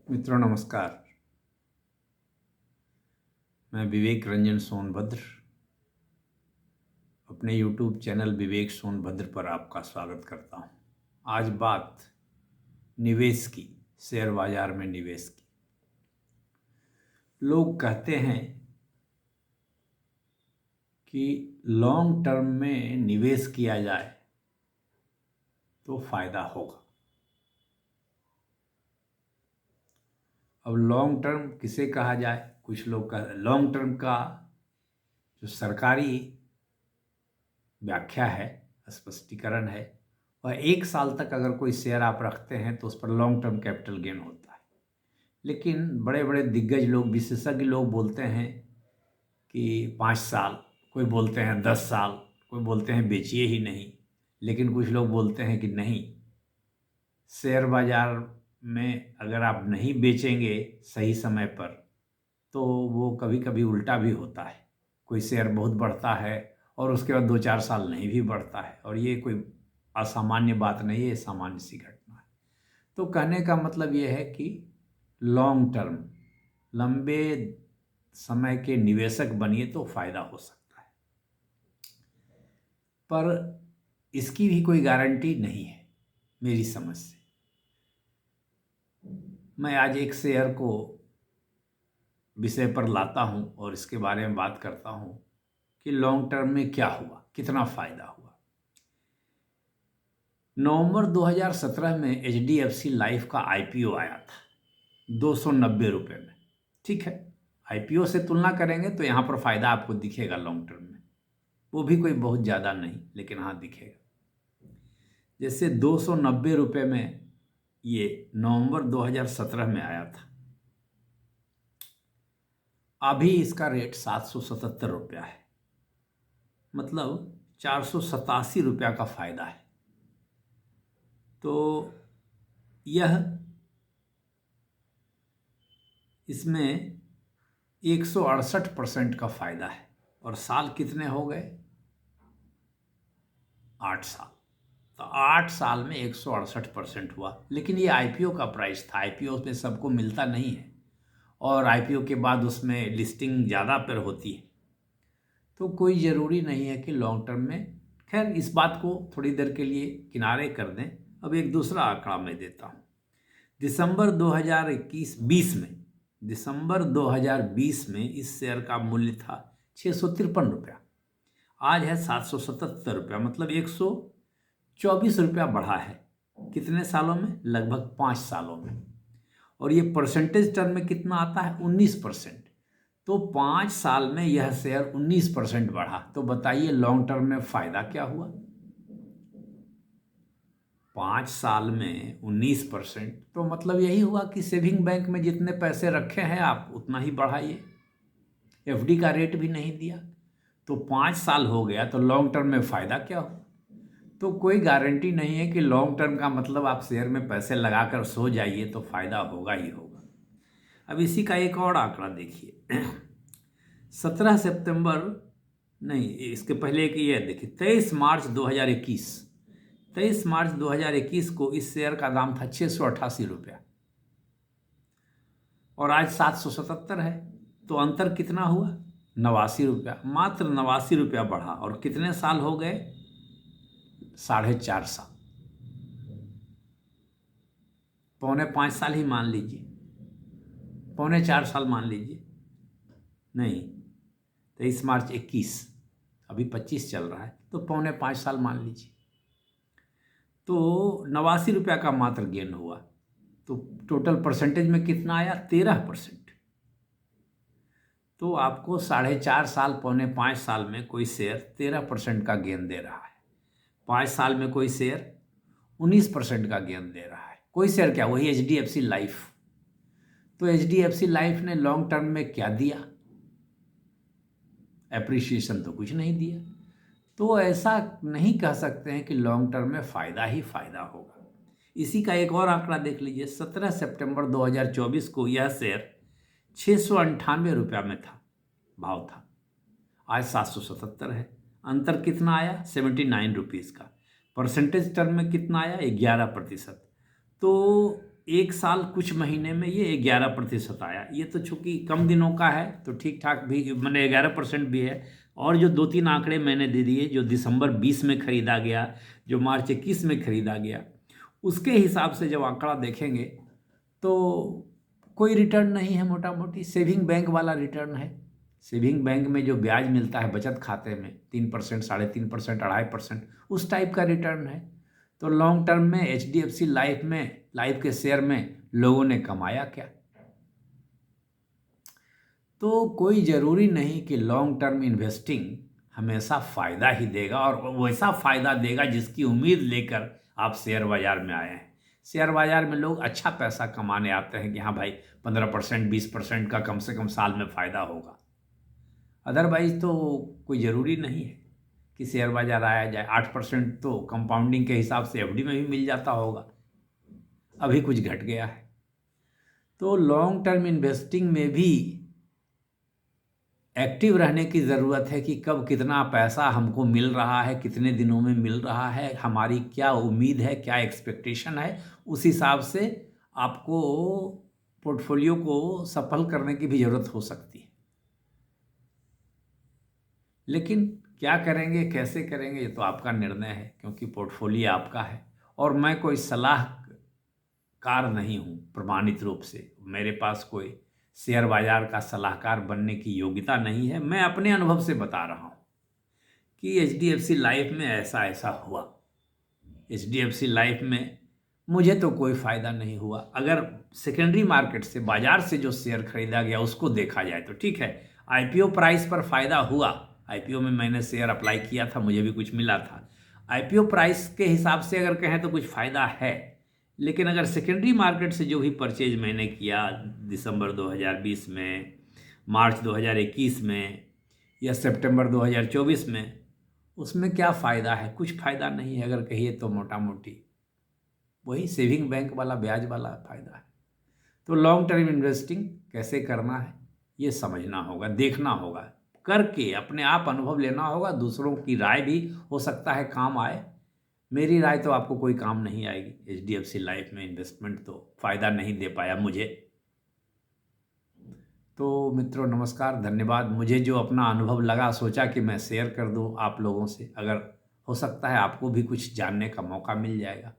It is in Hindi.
मित्रों नमस्कार। मैं विवेक रंजन सोनभद्र अपने YouTube चैनल विवेक सोनभद्र पर आपका स्वागत करता हूं। आज बात निवेश की, शेयर बाजार में निवेश की। लोग कहते हैं कि लॉन्ग टर्म में निवेश किया जाए तो फायदा होगा। अब लॉन्ग टर्म किसे कहा जाए? कुछ लोग कहते लॉन्ग टर्म का जो सरकारी व्याख्या है, स्पष्टीकरण है, वह 1 साल तक अगर कोई शेयर आप रखते हैं तो उस पर लॉन्ग टर्म कैपिटल गेन होता है। लेकिन बड़े बड़े दिग्गज लोग, विशेषज्ञ लोग बोलते हैं कि 5 साल, कोई बोलते हैं 10 साल, कोई बोलते हैं बेचिए ही नहीं। लेकिन कुछ लोग बोलते हैं कि नहीं, शेयर बाजार में अगर आप नहीं बेचेंगे सही समय पर तो वो कभी कभी उल्टा भी होता है। कोई शेयर बहुत बढ़ता है और उसके बाद 2-4 साल नहीं भी बढ़ता है, और ये कोई असामान्य बात नहीं है, ये सामान्य सी घटना है। तो कहने का मतलब ये है कि लॉन्ग टर्म, लंबे समय के निवेशक बनिए तो फायदा हो सकता है, पर इसकी भी कोई गारंटी नहीं है मेरी समझ से। मैं आज एक शेयर को विषय पर लाता हूं और इसके बारे में बात करता हूं कि लॉन्ग टर्म में क्या हुआ, कितना फायदा हुआ। नवंबर 2017 में HDFC लाइफ का IPO आया था 290 रुपये में। ठीक है, IPO से तुलना करेंगे तो यहाँ पर फायदा आपको दिखेगा लॉन्ग टर्म में, वो भी कोई बहुत ज़्यादा नहीं, लेकिन हाँ दिखेगा। जैसे 290 रुपये में ये नवंबर 2017 में आया था, अभी इसका रेट 777 रुपया है, मतलब 487 रुपया का फायदा है। तो यह इसमें 168% का फायदा है। और साल कितने हो गए? 8 साल। तो 8 साल में 168% हुआ। लेकिन ये IPO का प्राइस था, IPO में सबको मिलता नहीं है, और IPO के बाद उसमें लिस्टिंग ज़्यादा पर होती है, तो कोई ज़रूरी नहीं है कि लॉन्ग टर्म में। खैर, इस बात को थोड़ी देर के लिए किनारे कर दें। अब एक दूसरा आंकड़ा मैं देता हूँ। दिसंबर 2021-20 में, दिसंबर 2020 में इस शेयर का मूल्य था 653 रुपया, आज है 777 रुपया, मतलब 124 रुपया बढ़ा है। कितने सालों में? लगभग 5 सालों में। और ये परसेंटेज टर्म में कितना आता है? 19%। तो 5 साल में यह शेयर 19% बढ़ा। तो बताइए लॉन्ग टर्म में फायदा क्या हुआ? 5 साल में 19%, तो मतलब यही हुआ कि सेविंग बैंक में जितने पैसे रखे हैं आप उतना ही बढ़ाइए। FD का रेट भी नहीं दिया, तो 5 साल हो गया, तो लॉन्ग टर्म में फ़ायदा क्या हो? तो कोई गारंटी नहीं है कि लॉन्ग टर्म का मतलब आप शेयर में पैसे लगाकर सो जाइए तो फ़ायदा होगा ही होगा। अब इसी का एक और आंकड़ा देखिए। 17 सितंबर, नहीं इसके पहले एक ये देखिए, 23 मार्च 2021, 23 मार्च 2021 को इस शेयर का दाम था 688 रुपया, और आज 777 है। तो अंतर कितना हुआ? 89 रुपया, मात्र 89 रुपया बढ़ा। और कितने साल हो गए? 4.5 साल, 4.25 साल ही मान लीजिए, 4.25 साल मान लीजिए। नहीं, 23 मार्च 21, अभी 25 चल रहा है, तो 4.25 साल मान लीजिए। तो 89 रुपया का मात्र गेन हुआ। तो टोटल परसेंटेज में कितना आया? 13%। तो आपको 4.5 साल, 4.25 साल में कोई शेयर 13% का गेन दे रहा है। 5 साल में कोई शेयर 19% का गेन दे रहा है। कोई शेयर क्या? वही HDFC लाइफ। तो HDFC लाइफ ने लॉन्ग टर्म में क्या दिया? एप्रिसिएशन तो कुछ नहीं दिया। तो ऐसा नहीं कह सकते हैं कि लॉन्ग टर्म में फ़ायदा ही फ़ायदा होगा। इसी का एक और आंकड़ा देख लीजिए। 17 सितंबर 2024 को यह शेयर 698 रुपया में था, भाव था, आज 777 है। अंतर कितना आया? 79 रुपीज़ का। परसेंटेज टर्म में कितना आया? 11%। तो एक साल कुछ महीने में ये 11% आया। ये तो चूंकि कम दिनों का है तो ठीक ठाक भी, मैंने 11% भी है। और जो 2-3 आंकड़े मैंने दे दिए, जो दिसंबर 20 में खरीदा गया, जो मार्च 21 में खरीदा गया, उसके हिसाब से जब आंकड़ा देखेंगे तो कोई रिटर्न नहीं है। मोटा मोटी सेविंग बैंक वाला रिटर्न है। सेविंग बैंक में जो ब्याज मिलता है बचत खाते में 3%, 3.5%, 2.5%, उस टाइप का रिटर्न है। तो लॉन्ग टर्म में HDFC लाइफ के शेयर में लोगों ने कमाया क्या? तो कोई ज़रूरी नहीं कि लॉन्ग टर्म इन्वेस्टिंग हमेशा फ़ायदा ही देगा और वैसा फ़ायदा देगा जिसकी उम्मीद लेकर आप शेयर बाज़ार में आए हैं। शेयर बाज़ार में लोग अच्छा पैसा कमाने आते हैं कि हाँ भाई 15%, 20% का कम से कम साल में फ़ायदा होगा। अदरवाइज तो कोई ज़रूरी नहीं है कि शेयर बाज़ार आया जाए। 8% तो कंपाउंडिंग के हिसाब से FD में भी मिल जाता होगा, अभी कुछ घट गया है। तो लॉन्ग टर्म इन्वेस्टिंग में भी एक्टिव रहने की ज़रूरत है कि कब कितना पैसा हमको मिल रहा है, कितने दिनों में मिल रहा है, हमारी क्या उम्मीद है, क्या एक्सपेक्टेशन है। उस हिसाब से आपको पोर्टफोलियो को सफल करने की भी ज़रूरत हो सकती है। लेकिन क्या करेंगे, कैसे करेंगे, ये तो आपका निर्णय है, क्योंकि पोर्टफोलियो आपका है और मैं कोई सलाहकार नहीं हूँ प्रमाणित रूप से। मेरे पास कोई शेयर बाजार का सलाहकार बनने की योग्यता नहीं है। मैं अपने अनुभव से बता रहा हूँ कि HDFC लाइफ में ऐसा ऐसा हुआ। HDFC लाइफ में मुझे तो कोई फ़ायदा नहीं हुआ। अगर सेकेंडरी मार्केट से, बाजार से जो शेयर खरीदा गया उसको देखा जाए तो ठीक है। IPO प्राइस पर फ़ायदा हुआ। IPO में मैंने शेयर अप्लाई किया था, मुझे भी कुछ मिला था। IPO प्राइस के हिसाब से अगर कहें तो कुछ फ़ायदा है। लेकिन अगर सेकेंडरी मार्केट से जो भी परचेज मैंने किया दिसंबर 2020 में, मार्च 2021 में या सितंबर 2024 में, उसमें क्या फ़ायदा है? कुछ फ़ायदा नहीं है। अगर कहिए तो मोटा मोटी वही सेविंग बैंक वाला ब्याज वाला फ़ायदा है। तो लॉन्ग टर्म इन्वेस्टिंग कैसे करना है ये समझना होगा, देखना होगा, करके अपने आप अनुभव लेना होगा। दूसरों की राय भी हो सकता है काम आए। मेरी राय तो आपको कोई काम नहीं आएगी। HDFC लाइफ में इन्वेस्टमेंट तो फ़ायदा नहीं दे पाया मुझे। तो मित्रों नमस्कार, धन्यवाद। मुझे जो अपना अनुभव लगा सोचा कि मैं शेयर कर दूं आप लोगों से। अगर हो सकता है आपको भी कुछ जानने का मौका मिल जाएगा।